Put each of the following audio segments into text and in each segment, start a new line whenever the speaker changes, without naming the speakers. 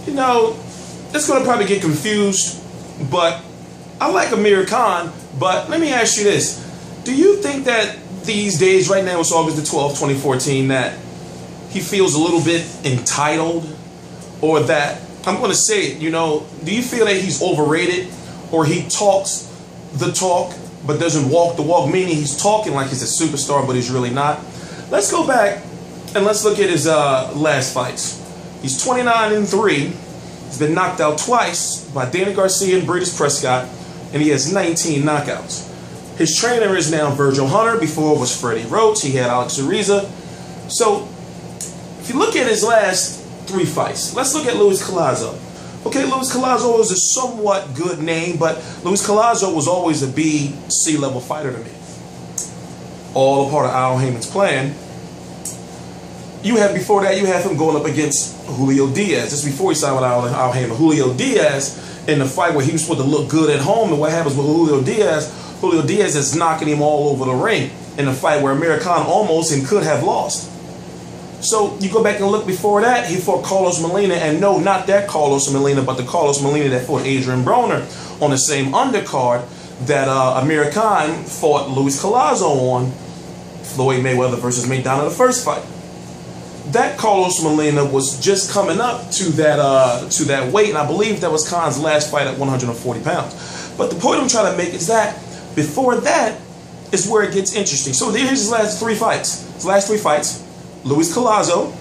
you know, it's going to probably get confused, but I like Amir Khan. But let me ask you this. Do you think that these days, right now, it's August the 12th, 2014, that he feels a little bit entitled? Or that, I'm going to say it, you know, do you feel that he's overrated? Or he talks the talk but doesn't walk the walk, meaning he's talking like he's a superstar but he's really not? Let's go back and let's look at his last fights. He's 29-3. He's been knocked out twice by Danny Garcia and British Prescott, and he has 19 knockouts. His trainer is now Virgil Hunter. Before it was Freddie Roach. He had Alex Ariza. So if you look at his last 3 fights, let's look at Luis Collazo. Okay, Luis Collazo is a somewhat good name, but Luis Collazo was always a B, C-level fighter to me. All a part of Al Haymon's plan. Before that, you have him going up against Julio Diaz. Just before he signed with Al Haymon. Julio Diaz, in the fight where he was supposed to look good at home, and what happens with Julio Diaz is knocking him all over the ring in a fight where Amir Khan almost and could have lost. So you go back and look before that, he fought Carlos Molina, and no, not that Carlos Molina, but the Carlos Molina that fought Adrian Broner on the same undercard that Amir Khan fought Luis Collazo on, Floyd Mayweather versus Maidana, the first fight. That Carlos Molina was just coming up to that weight, and I believe that was Khan's last fight at 140 pounds. But the point I'm trying to make is that before that is where it gets interesting. So here's his last 3 fights. His last 3 fights: Luis Collazo,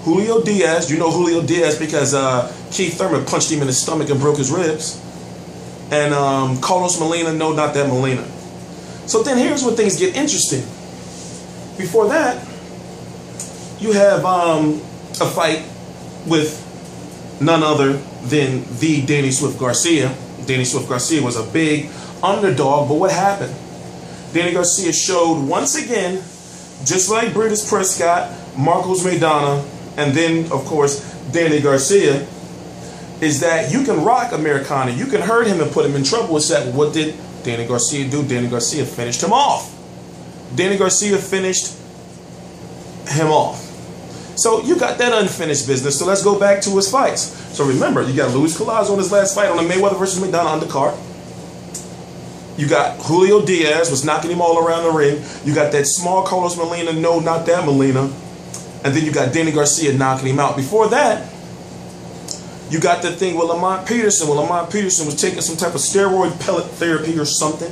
Julio Diaz. You know Julio Diaz because Keith Thurman punched him in the stomach and broke his ribs. And Carlos Molina, no, not that Molina. So then here's where things get interesting. Before that, you have a fight with none other than the Danny Swift Garcia. Danny Swift Garcia was a big underdog, but what happened? Danny Garcia showed once again, just like British Prescott, Marcos Maidana, and then, of course, Danny Garcia, is that you can rock Amir Khan and you can hurt him and put him in trouble. It's that, what did Danny Garcia do? Danny Garcia finished him off. Danny Garcia finished him off. So you got that unfinished business. So let's go back to his fights. So remember, you got Luis Collazo on his last fight on the Mayweather versus Maidana undercard. You got Julio Diaz was knocking him all around the ring. You got that small Carlos Molina, no, not that Molina. And then you got Danny Garcia knocking him out. Before that, you got the thing with Lamont Peterson. Well, Lamont Peterson was taking some type of steroid pellet therapy or something.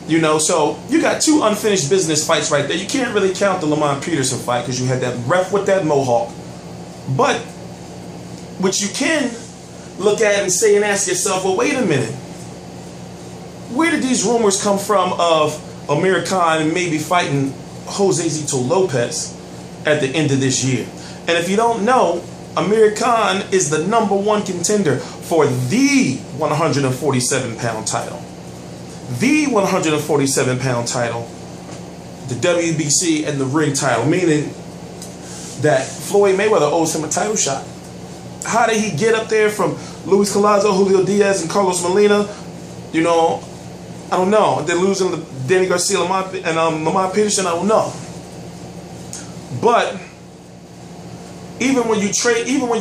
You know, so you got 2 unfinished business fights right there. You can't really count the Lamont Peterson fight because you had that ref with that mohawk. But what you can look at and say and ask yourself, well, wait a minute. Where did these rumors come from of Amir Khan maybe fighting Jose Zito Lopez at the end of this year? And if you don't know, Amir Khan is the #1 contender for the 147-pound title. The 147-pound title, the WBC and the ring title, meaning that Floyd Mayweather owes him a title shot. How did he get up there from Luis Collazo, Julio Diaz, and Carlos Molina? You know, I don't know. They're losing to Danny Garcia and Lamont Peterson, I don't know. But even when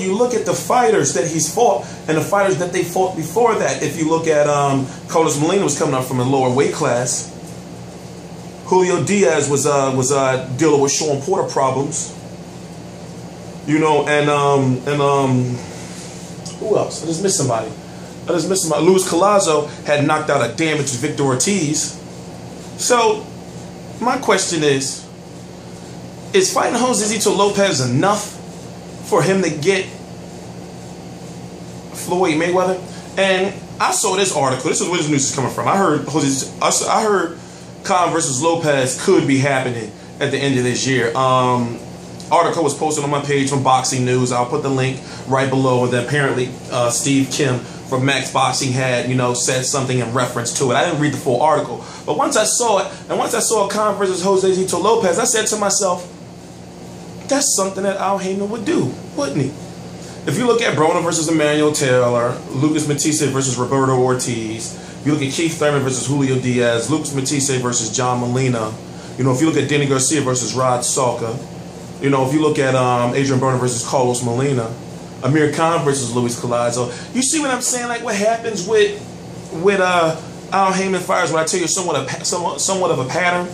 you look at the fighters that he's fought and the fighters that they fought before that, if you look at Carlos Molina was coming up from a lower weight class. Julio Diaz was dealing with Sean Porter problems. You know, and who else? I just missed somebody. Luis Collazo had knocked out a damaged Victor Ortiz. So my question is fighting Jose Zito Lopez enough for him to get Floyd Mayweather? And I saw this article. This is where this news is coming from. I heard Khan versus Lopez could be happening at the end of this year. Article was posted on my page from Boxing News. I'll put the link right below. And then apparently Steve Kim from Max Boxing had, said something in reference to it. I didn't read the full article. But once I saw it, and once I saw Khan versus Jose Zito Lopez, I said to myself, that's something that Al Haymon would do, wouldn't he? If you look at Broner versus Emmanuel Taylor, Lucas Matisse versus Roberto Ortiz, you look at Keith Thurman versus Julio Diaz, Lucas Matisse versus John Molina, if you look at Danny Garcia versus Rod Salka, if you look at Adrian Broner versus Carlos Molina, Amir Khan versus Luis Collazo. You see what I'm saying? Like what happens with Al Haymon fires when I tell you somewhat of a pattern.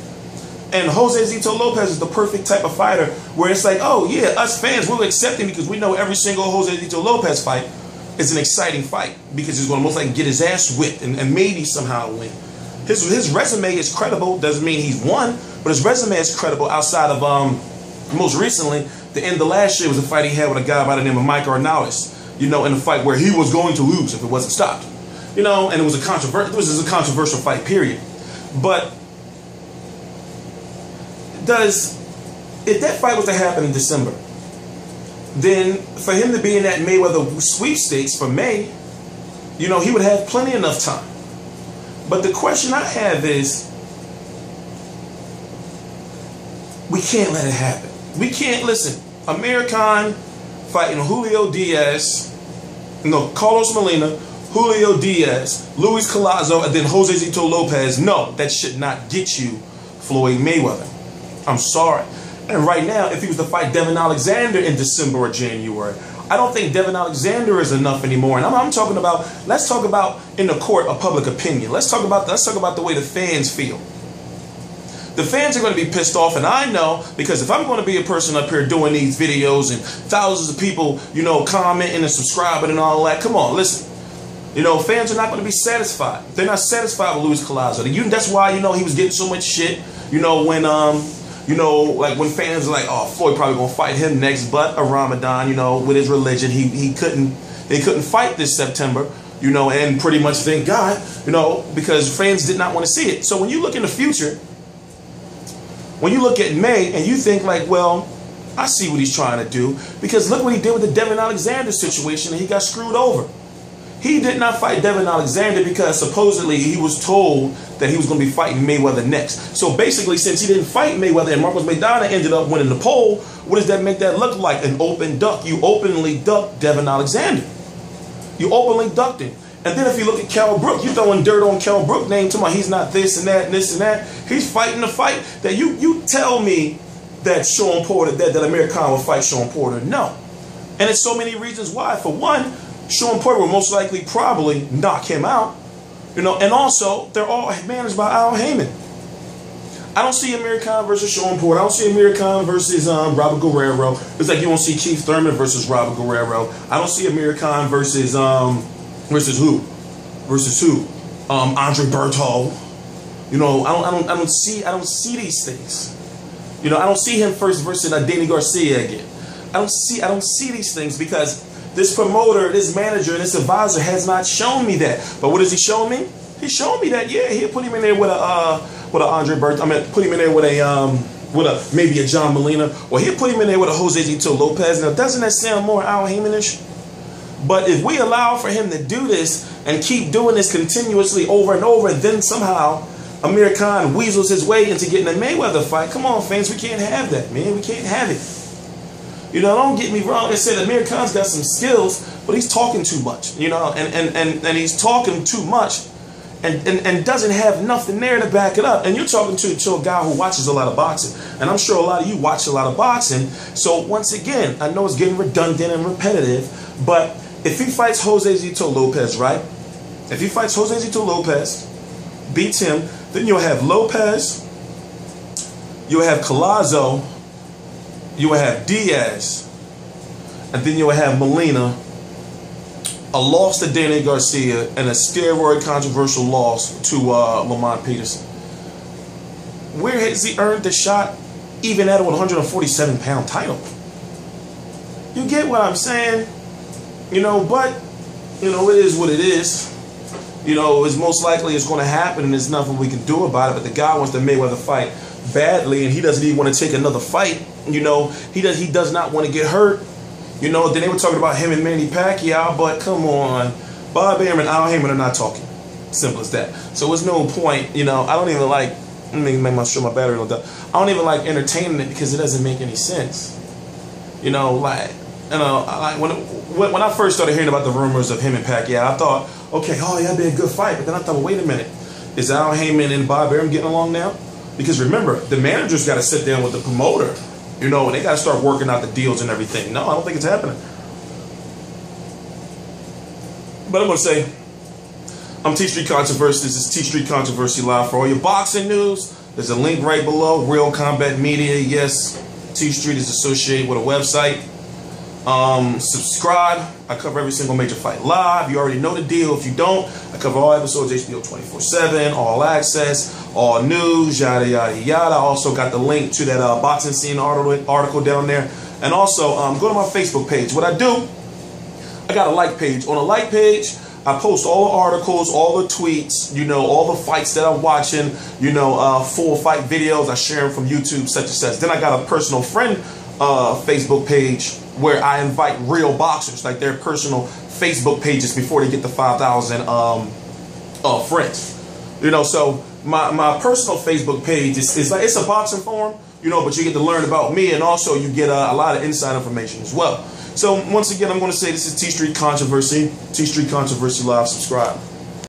And Jose Zito Lopez is the perfect type of fighter where it's like, oh yeah, us fans will accept him because we know every single Jose Zito Lopez fight is an exciting fight because he's going to most likely get his ass whipped and maybe somehow win. His resume is credible. Doesn't mean he's won, but his resume is credible outside of most recently, the end of last year was a fight he had with a guy by the name of Mike Arnautis, you know, in a fight where he was going to lose if it wasn't stopped. You know, and it was a controversial fight, period. But if that fight was to happen in December, then for him to be in that Mayweather sweepstakes for May, you know, he would have plenty enough time. But the question I have is, we can't let it happen. We can't, listen, Amir Khan fighting Julio Diaz, Carlos Molina, Julio Diaz, Luis Collazo, and then Jose Zito Lopez. No, that should not get you Floyd Mayweather. I'm sorry. And right now, if he was to fight Devin Alexander in December or January, I don't think Devin Alexander is enough anymore. And I'm talking about, let's talk about in the court of public opinion. Let's talk about the way the fans feel. The fans are going to be pissed off, and I know, because if I'm going to be a person up here doing these videos and thousands of people, you know, commenting and subscribing and all that, come on, listen. You know, fans are not going to be satisfied. They're not satisfied with Luis Collazo. That's why, you know, he was getting so much shit, you know, when, you know, like when fans are like, oh, Floyd probably going to fight him next, but a Ramadan, you know, with his religion, he couldn't fight this September, you know, and pretty much thank God, you know, because fans did not want to see it. So when you look in the future, when you look at May and you think like, well, I see what he's trying to do, because look what he did with the Devin Alexander situation and he got screwed over. He did not fight Devin Alexander because supposedly he was told that he was going to be fighting Mayweather next. So basically, since he didn't fight Mayweather and Marcos Maidana ended up winning the poll, what does that make that look like? An open duck. You openly ducked Devin Alexander. You openly ducked him. And then if you look at Kell Brook, you're throwing dirt on Kell Brook name, talking about he's not this and that and this and that. He's fighting the fight that you tell me that Sean Porter, that Amir Khan will fight Sean Porter. No. And it's so many reasons why. For one, Sean Porter will most likely probably knock him out. You know, and also they're all managed by Al Haymon. I don't see Amir Khan versus Sean Porter. I don't see Amir Khan versus Robert Guerrero. It's like you don't see Keith Thurman versus Robert Guerrero. I don't see Amir Khan versus who? Andre Berto. You know, I don't see these things. You know, I don't see him first versus Danny Garcia again. I don't see these things because this promoter, this manager, this advisor has not shown me that. But what has he shown me? He showed me that, yeah, he'll put him in there with a Andre Berto. I mean, put him in there with a maybe a John Molina, or he'll put him in there with a Jose Zito Lopez. Now, doesn't that sound more Al Haymonish? But if we allow for him to do this and keep doing this continuously over and over, then somehow Amir Khan weasels his way into getting a Mayweather fight. Come on, fans, we can't have that, man. We can't have it. You know, don't get me wrong. I said Amir Khan's got some skills, but he's talking too much. You know, and he's talking too much, and doesn't have nothing there to back it up. And you're talking to a guy who watches a lot of boxing, and I'm sure a lot of you watch a lot of boxing. So once again, I know it's getting redundant and repetitive, but if he fights Jose Zito Lopez, right? If he fights Jose Zito Lopez, beats him, then you'll have Lopez, you'll have Collazo, you will have Diaz, and then you will have Molina, a loss to Danny Garcia, and a steroid controversial loss to Lamont Peterson. Where has he earned the shot, even at a 147-pound title? You get what I'm saying? You know, but, you know, it is what it is. You know, it's most likely it's going to happen, and there's nothing we can do about it, but the guy wants the Mayweather fight badly, and he doesn't even want to take another fight. You know, he does not want to get hurt. You know, then they were talking about him and Manny Pacquiao, but come on, Bob Arum and Al Haymon are not talking. Simple as that. So it's no point. You know, I don't even like. Let me make sure my battery don't die. I don't even like entertaining it because it doesn't make any sense. You know, like, you know, when I first started hearing about the rumors of him and Pacquiao, I thought, okay, oh yeah, that'd be a good fight. But then I thought, well, wait a minute, is Al Haymon and Bob Arum getting along now? Because remember, the manager's got to sit down with the promoter, you know, and they got to start working out the deals and everything. No, I don't think it's happening. But I'm going to say, I'm T Street Controversy. This is T Street Controversy Live. For all your boxing news, there's a link right below. Real Combat Media. Yes, T Street is associated with a website. Subscribe. I cover every single major fight live. You already know the deal. If you don't, I cover all episodes, HBO 24/7, all access, all news, yada yada yada. I also got the link to that boxing scene article down there. And also, go to my Facebook page. What I do, I got a like page. On a like page, I post all the articles, all the tweets, you know, all the fights that I'm watching, you know, full fight videos. I share them from YouTube, such and such. Then I got a personal friend Facebook page where I invite real boxers, like their personal Facebook pages before they get to 5,000 friends. You know, so my personal Facebook page is like, it's a boxing forum, you know, but you get to learn about me, and also you get a lot of inside information as well. So once again, I'm going to say this is T Street Controversy, T Street Controversy Live. Subscribe.